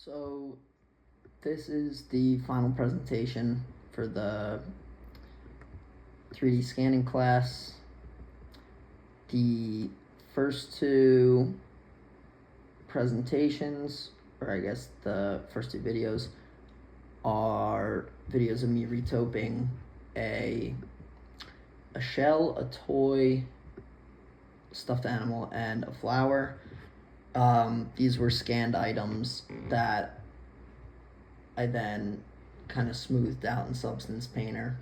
So this is the final presentation for the 3D scanning class. The first two presentations, or I guess the first two videos, are videos of me retoping a shell, a toy, stuffed animal, and a flower. These were scanned items that I then kind of smoothed out in Substance Painter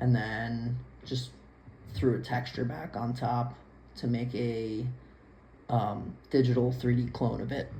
and then just threw a texture back on top to make a digital 3D clone of it.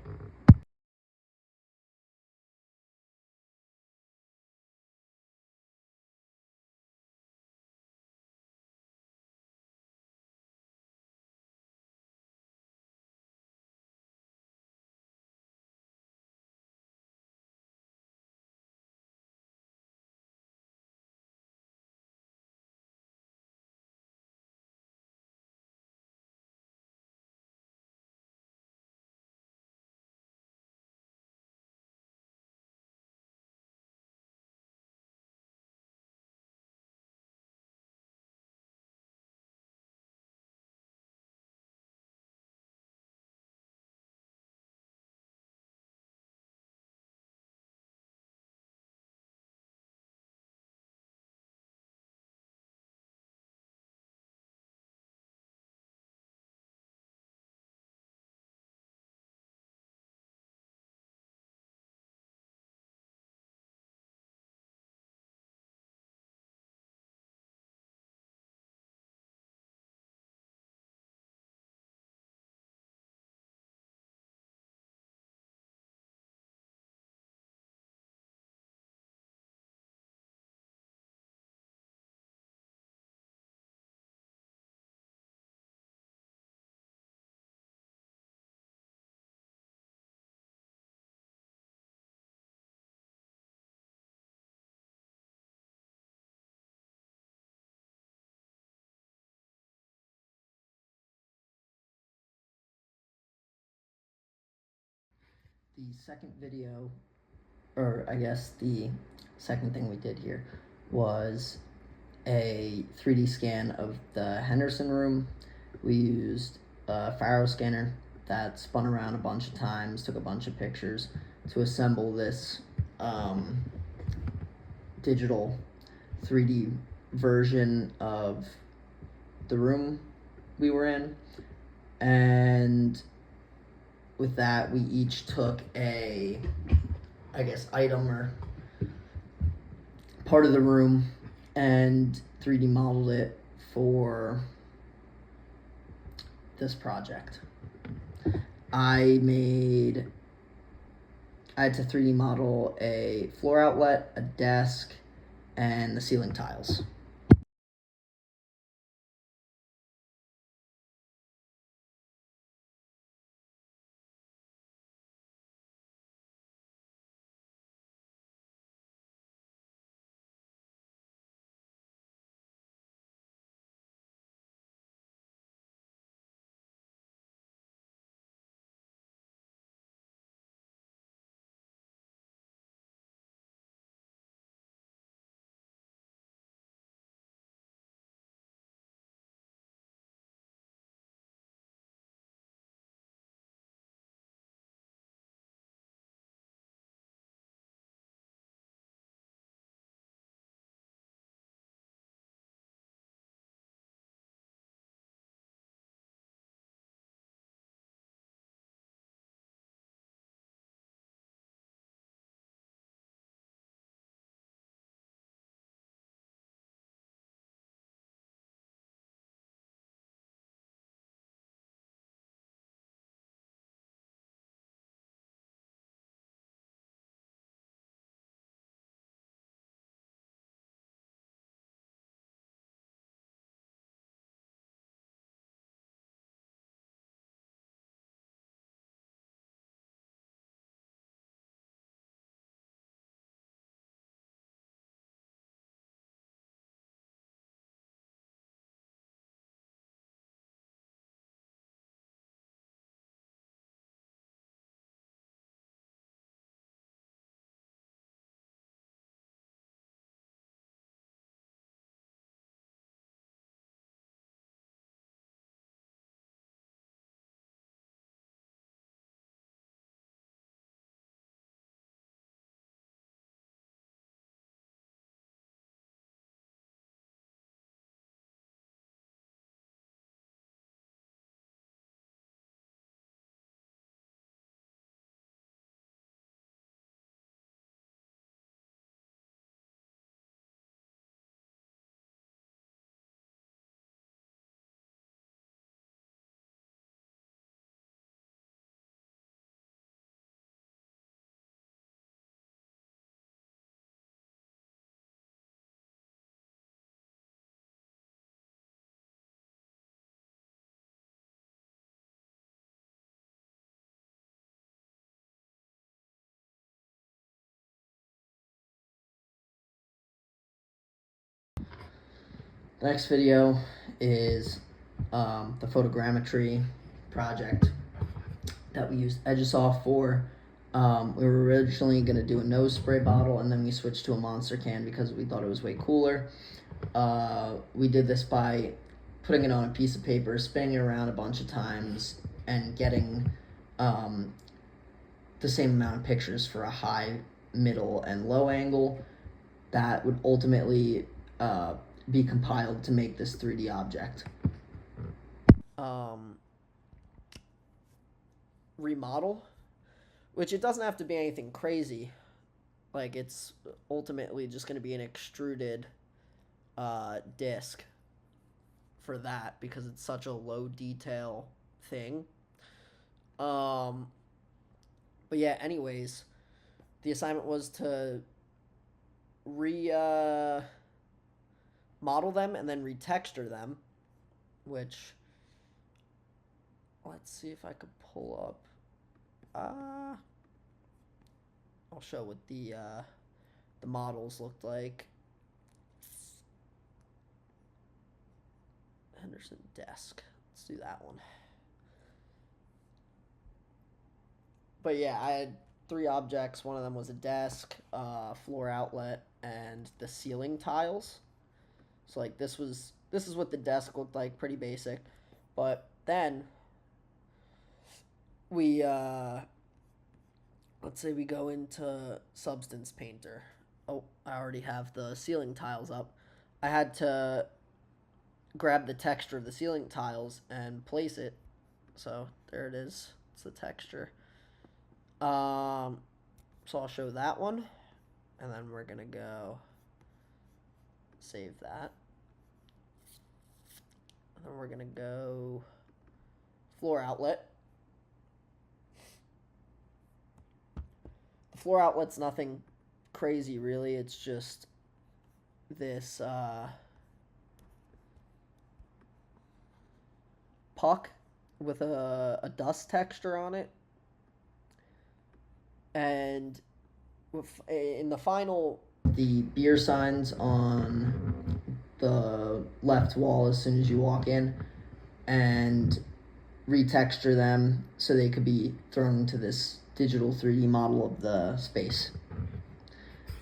The second video, or I guess the second thing we did here, was a 3D scan of the Henderson room. We used a Faro scanner that spun around a bunch of times, took a bunch of pictures to assemble this digital 3D version of the room we were in. And with that, we each took a, I guess, item or part of the room and 3D modeled it for this project. I had to 3D model a floor outlet, a desk, and the ceiling tiles. The next video is the photogrammetry project that we used Edgesoft for. We were originally going to do a nose spray bottle, and then we switched to a monster can because we thought it was way cooler. We did this by putting it on a piece of paper, spinning it around a bunch of times, and getting the same amount of pictures for a high, middle, and low angle that would ultimately be compiled to make this 3D object. Remodel, which it doesn't have to be anything crazy. Like, it's ultimately just going to be an extruded disc for that because it's such a low detail thing. But yeah, anyways, the assignment was to model them and then retexture them, which, let's see if I could pull up. I'll show what the models looked like. Henderson desk. Let's do that one. But yeah, I had 3 objects. One of them was a desk, floor outlet, and the ceiling tiles. So like this is what the desk looked like, pretty basic. But then we let's say we go into Substance Painter. Oh, I already have the ceiling tiles up. I had to grab the texture of the ceiling tiles and place it. So there it is. It's the texture. So I'll show that one, and then we're gonna go save that. And then we're gonna go floor outlet. The floor outlet's nothing crazy, really. It's just this puck with a dust texture on it. And in the final, the beer signs on the left wall as soon as you walk in, and retexture them so they could be thrown into this digital 3D model of the space.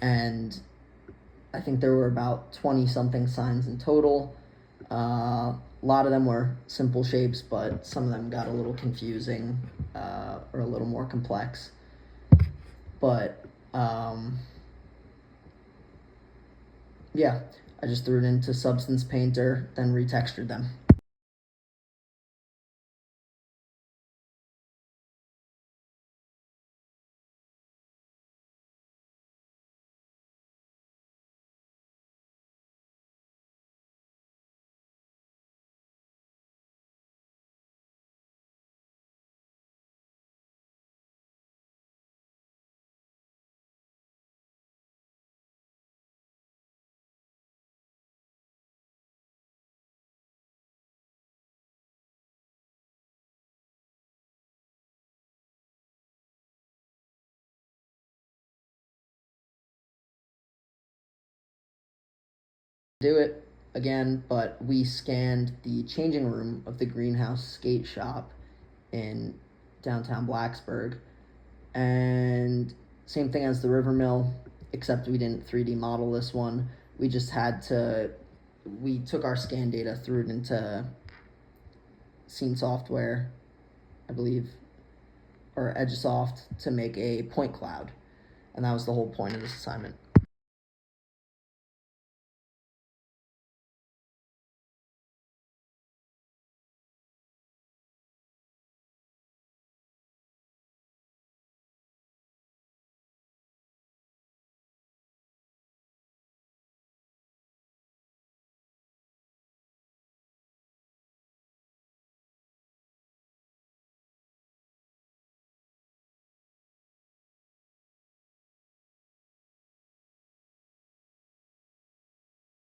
And I think there were about 20-something signs in total. A lot of them were simple shapes, but some of them got a little confusing or a little more complex. But yeah, I just threw it into Substance Painter, then retextured them. Do it again, but we scanned the changing room of the Greenhouse skate shop in downtown Blacksburg, and same thing as the River Mill, except we didn't 3D model this one. We just had to, we took our scan data, threw it into Scene Software, I believe, or Edgesoft, to make a point cloud, and that was the whole point of this assignment.